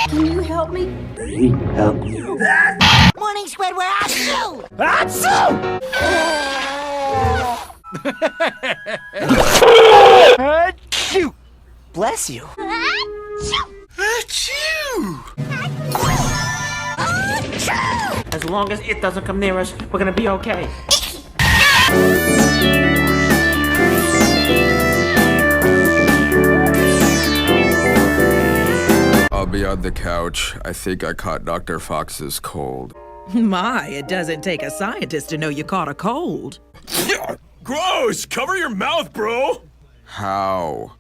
Can you help me? Help you. Morning, Squidward. Achoo! Achoo! Bless you. As long as it doesn't come near us, we're gonna be okay. I'll be on the couch. I think I caught Dr. Fox's cold. My, it doesn't take a scientist to know you caught a cold. Gross! Cover your mouth, bro! How?